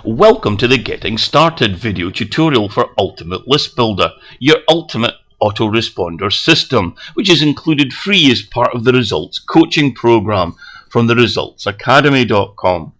Welcome to the Getting Started video tutorial for Ultimate List Builder, your ultimate autoresponder system, which is included free as part of the results coaching program from the resultsacademy.com.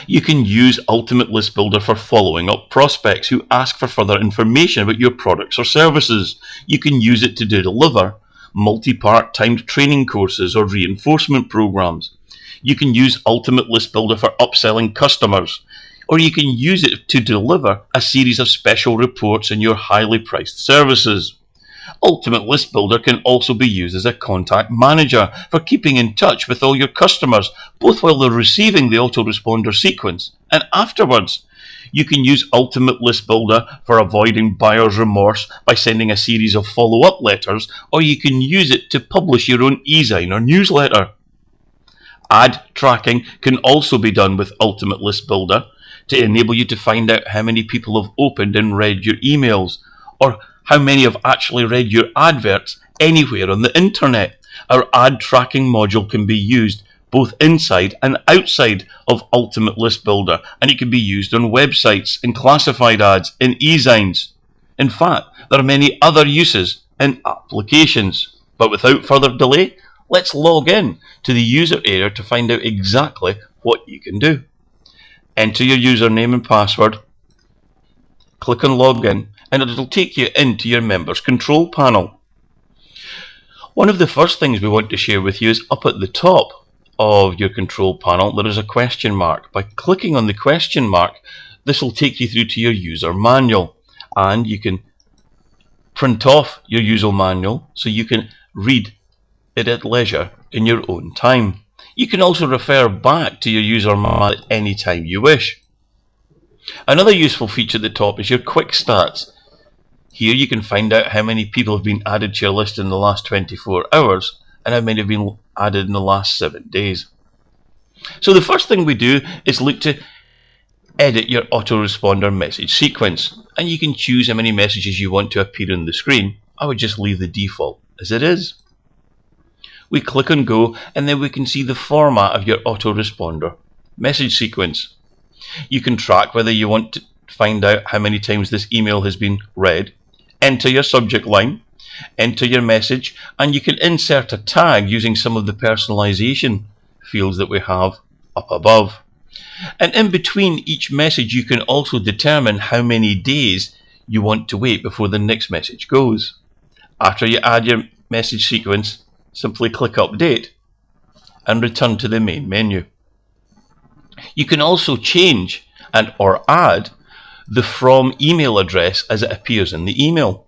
You can use Ultimate List Builder for following up prospects who ask for further information about your products or services. You can use it to deliver multi-part timed training courses or reinforcement programs. You can use Ultimate List Builder for upselling customers, or you can use it to deliver a series of special reports in your highly priced services. Ultimate List Builder can also be used as a contact manager for keeping in touch with all your customers, both while they're receiving the autoresponder sequence and afterwards. You can use Ultimate List Builder for avoiding buyer's remorse by sending a series of follow-up letters, or you can use it to publish your own e-sign or newsletter. Ad tracking can also be done with Ultimate List Builder to enable you to find out how many people have opened and read your emails, or how many have actually read your adverts anywhere on the internet. Our ad tracking module can be used both inside and outside of Ultimate List Builder, and it can be used on websites, in classified ads, in e-signs. In fact, there are many other uses and applications. But without further delay, let's log in to the user area to find out exactly what you can do. Enter your username and password, click on login, and it'll take you into your members control panel. One of the first things we want to share with you is up at the top of your control panel there is a question mark. By clicking on the question mark, this will take you through to your user manual, and you can print off your user manual so you can read it at leisure in your own time. You can also refer back to your user manual at any time you wish. Another useful feature at the top is your quick stats. Here you can find out how many people have been added to your list in the last 24 hours and how many have been added in the last 7 days. So the first thing we do is look to edit your autoresponder message sequence, and you can choose how many messages you want to appear on the screen. I would just leave the default as it is. We click on go, and then we can see the format of your autoresponder message sequence. You can track whether you want to find out how many times this email has been read, enter your subject line, enter your message, and you can insert a tag using some of the personalization fields that we have up above. And in between each message, you can also determine how many days you want to wait before the next message goes. After you add your message sequence, simply click Update and return to the main menu. You can also change and or add the from email address as it appears in the email.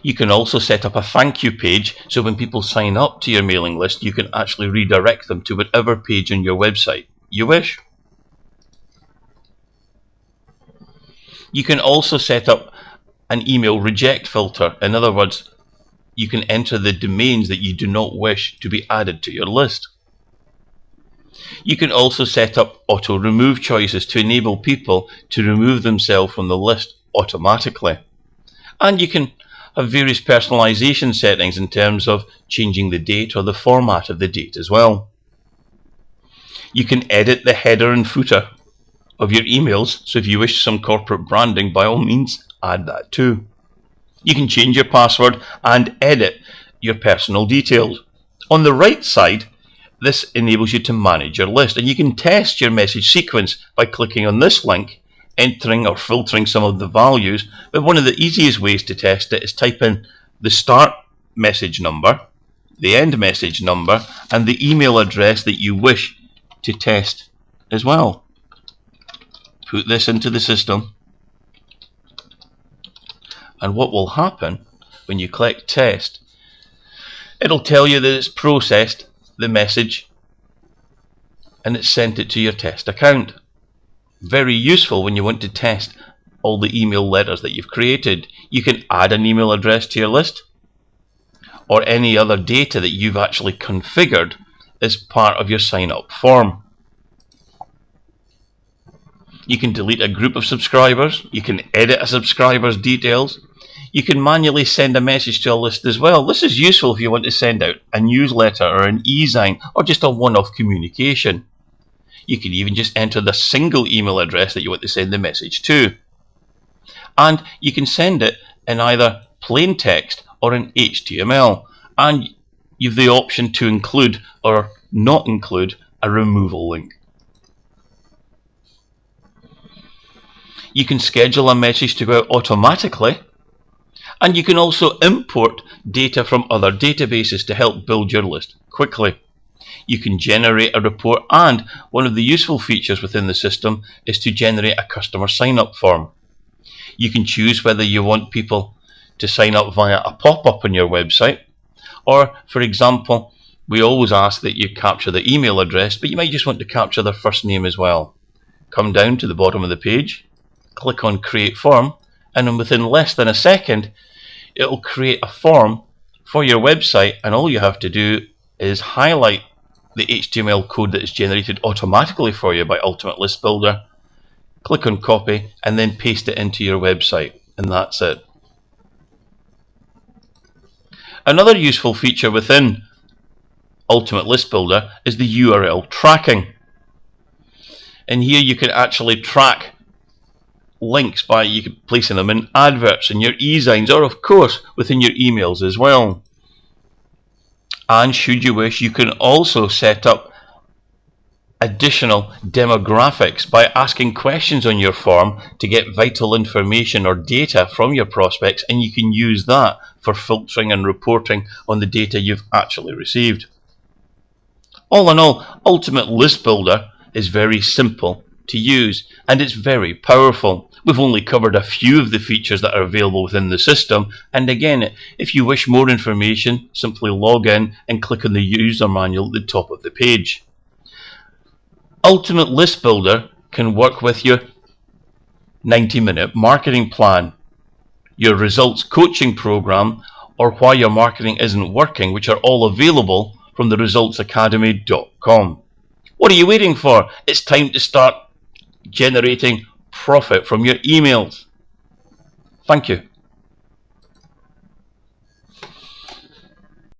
You can also set up a thank you page, so when people sign up to your mailing list, you can actually redirect them to whatever page on your website you wish. You can also set up an email reject filter. In other words, you can enter the domains that you do not wish to be added to your list. You can also set up auto remove choices to enable people to remove themselves from the list automatically. And you can have various personalization settings in terms of changing the date or the format of the date as well. You can edit the header and footer of your emails, so if you wish some corporate branding, by all means add that too. You can change your password and edit your personal details. On the right side, this enables you to manage your list, and you can test your message sequence by clicking on this link, entering or filtering some of the values. But one of the easiest ways to test it is type in the start message number, the end message number, and the email address that you wish to test as well. Put this into the system, and what will happen when you click test, it'll tell you that it's processed the message and it's sent it to your test account. Very useful when you want to test all the email letters that you've created. You can add an email address to your list, or any other data that you've actually configured as part of your sign up form. You can delete a group of subscribers. You can edit a subscriber's details. You can manually send a message to a list as well. This is useful if you want to send out a newsletter or an e-sign or just a one-off communication. You can even just enter the single email address that you want to send the message to. And you can send it in either plain text or in HTML. And you have the option to include or not include a removal link. You can schedule a message to go out automatically, and you can also import data from other databases to help build your list quickly. You can generate a report, and one of the useful features within the system is to generate a customer sign-up form. You can choose whether you want people to sign up via a pop-up on your website, or, for example, we always ask that you capture the email address, but you might just want to capture their first name as well. Come down to the bottom of the page, click on Create Form, and then within less than a second, it will create a form for your website, and all you have to do is highlight the HTML code that is generated automatically for you by Ultimate List Builder, click on Copy, and then paste it into your website, and that's it. Another useful feature within Ultimate List Builder is the URL tracking. And here you can actually track links by placing them in adverts in your e-signs, or of course within your emails as well. And should you wish, you can also set up additional demographics by asking questions on your form to get vital information or data from your prospects, and you can use that for filtering and reporting on the data you've actually received. All in all, Ultimate List Builder is very simple to use, and it's very powerful. We've only covered a few of the features that are available within the system, and again, if you wish more information, simply log in and click on the user manual at the top of the page. Ultimate List Builder can work with your 90-minute marketing plan, your results coaching program, or why your marketing isn't working, which are all available from the resultsacademy.com. What are you waiting for? It's time to start generating profit from your emails. Thank you.